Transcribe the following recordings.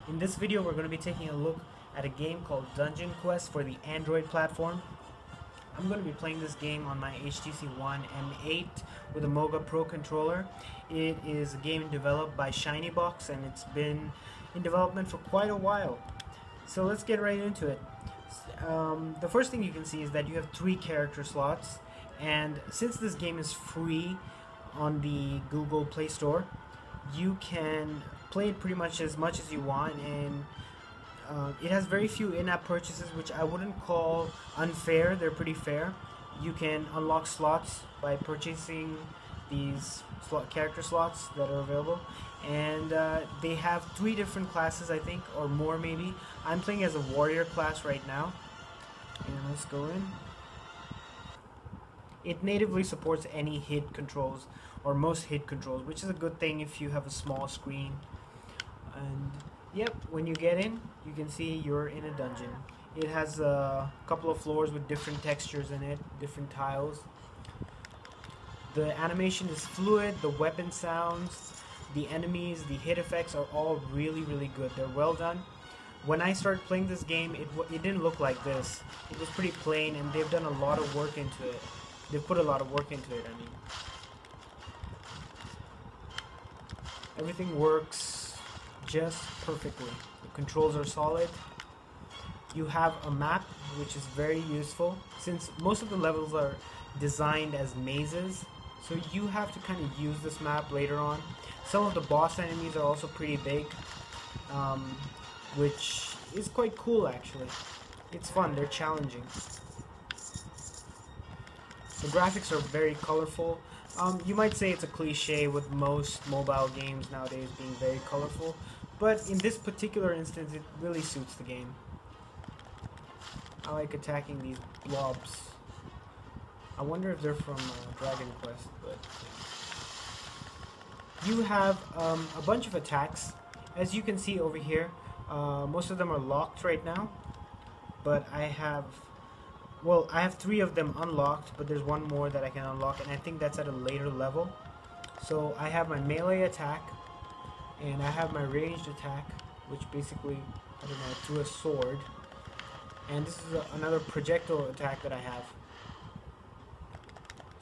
In this video we're going to be taking a look at a game called Dungeon Quest for the Android platform. I'm going to be playing this game on my Htc One M8 with a Moga Pro controller. It is a game developed by ShinyBox and it's been in development for quite a while. So let's get right into it. The first thing you can see is that you have 3 character slots, and since this game is free on the Google Play Store, you can play it pretty much as you want, and it has very few in-app purchases, which I wouldn't call unfair. They're pretty fair. You can unlock slots by purchasing these character slots that are available, and they have 3 different classes, I think, or more maybe. I'm playing as a warrior class right now, and let's go in. It natively supports any hit controls, or most hit controls, which is a good thing if you have a small screen. And yep, when you get in, you can see you're in a dungeon. It has a couple of floors with different textures in it, different tiles. The animation is fluid, the weapon sounds, the enemies, the hit effects are all really good. They're well done. When I started playing this game, it didn't look like this. It was pretty plain, and they've done a lot of work into it. They've put a lot of work into it, I mean. Everything works just perfectly. The controls are solid. You have a map, which is very useful, since most of the levels are designed as mazes, so you have to kind of use this map later on. Some of the boss enemies are also pretty big, which is quite cool actually. It's fun, they're challenging. The graphics are very colorful. You might say it's a cliche with most mobile games nowadays being very colorful, but in this particular instance it really suits the game. I like attacking these blobs. I wonder if they're from Dragon Quest, but you have a bunch of attacks. As you can see over here, most of them are locked right now, but I have 3 of them unlocked, but there's one more that I can unlock, and I think that's at a later level. So I have my melee attack, and I have my ranged attack, which basically, I don't know, through a sword. And this is another projectile attack that I have.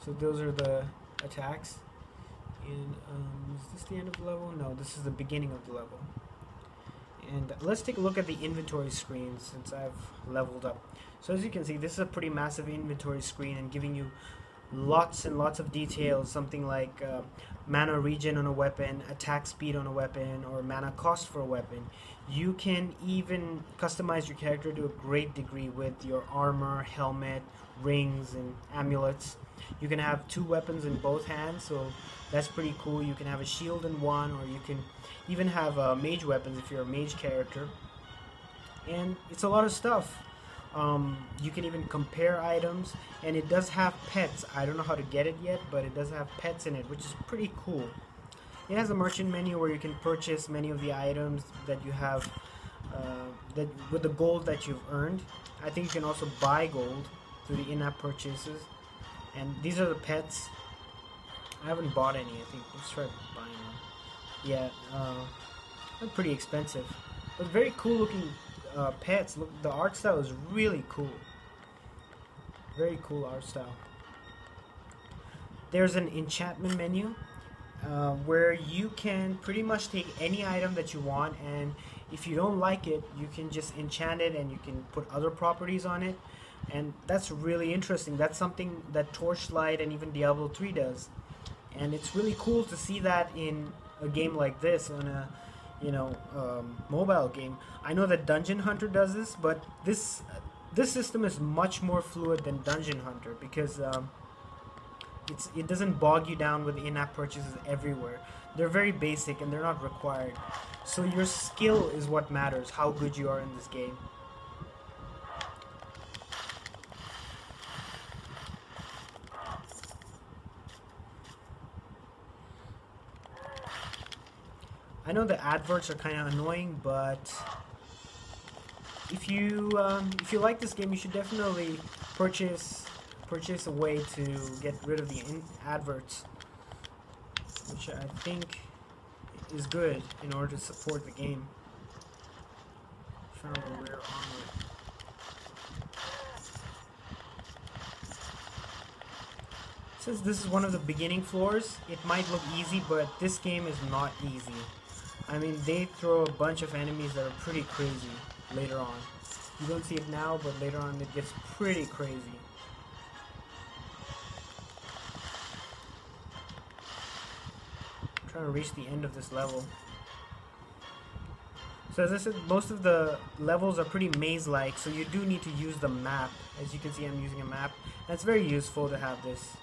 So those are the attacks. And is this the end of the level? No, this is the beginning of the level. And let's take a look at the inventory screen since I've leveled up. So as you can see, this is a pretty massive inventory screen and giving you lots and lots of details, something like mana regen on a weapon, attack speed on a weapon, or mana cost for a weapon. You can even customize your character to a great degree with your armor, helmet, rings, and amulets. You can have 2 weapons in both hands, so that's pretty cool. You can have a shield in one, or you can even have mage weapons if you're a mage character. And it's a lot of stuff. You can even compare items, and it does have pets. I don't know how to get it yet, but it does have pets in it, which is pretty cool. It has a merchant menu where you can purchase many of the items that you have that with the gold that you've earned. I think you can also buy gold through the in-app purchases. And these are the pets. I haven't bought any, I think. Let's try buying one. Yeah, they're pretty expensive. But very cool looking pets. Look, the art style is really cool. Very cool art style. There's an enchantment menu where you can pretty much take any item that you want, and if you don't like it, you can just enchant it and you can put other properties on it. And that's really interesting. That's something that Torchlight and even Diablo 3 does. And it's really cool to see that in a game like this, on a mobile game. I know that Dungeon Hunter does this, but this system is much more fluid than Dungeon Hunter because it doesn't bog you down with in-app purchases everywhere. They're very basic and they're not required. So your skill is what matters, how good you are in this game. I know the adverts are kind of annoying, but if you like this game, you should definitely purchase a way to get rid of the adverts, which I think is good in order to support the game. Found a rare armor. Since this is one of the beginning floors, it might look easy, but this game is not easy. I mean, they throw a bunch of enemies that are pretty crazy later on. You don't see it now, but later on it gets pretty crazy. I'm trying to reach the end of this level. So as I said, most of the levels are pretty maze-like, so you do need to use the map. As you can see, I'm using a map, and it's very useful to have this.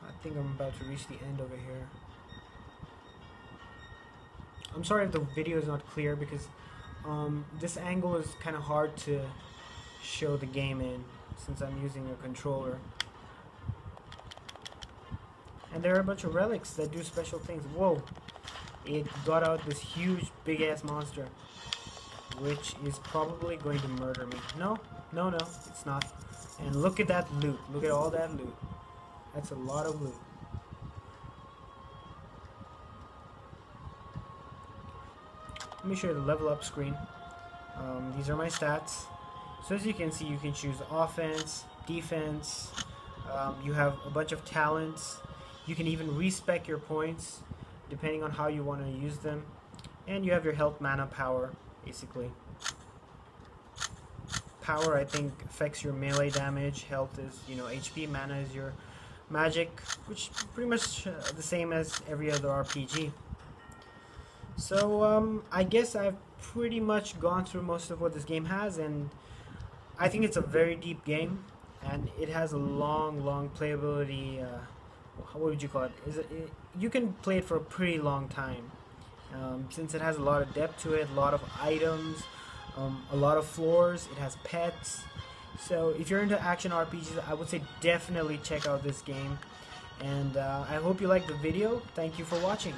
I think I'm about to reach the end over here. I'm sorry if the video is not clear because this angle is kind of hard to show the game in since I'm using a controller. And there are a bunch of relics that do special things. Whoa! It got out this huge big ass monster, which is probably going to murder me. No, no, no, it's not. And look at that loot. Look at all that loot. That's a lot of loot. Let me show you the level up screen. These are my stats. So as you can see, you can choose offense, defense. You have a bunch of talents. You can even respec your points depending on how you want to use them. And you have your health, mana, power, basically. Power, I think, affects your melee damage. Health is, HP. Mana is your magic, which is pretty much the same as every other RPG. So I guess I've pretty much gone through most of what this game has, and I think it's a very deep game, and it has a long playability. What would you call it? You can play it for a pretty long time, since it has a lot of depth to it, a lot of items, a lot of floors. It has pets. So if you're into action RPGs, I would say definitely check out this game. And I hope you liked the video. Thank you for watching.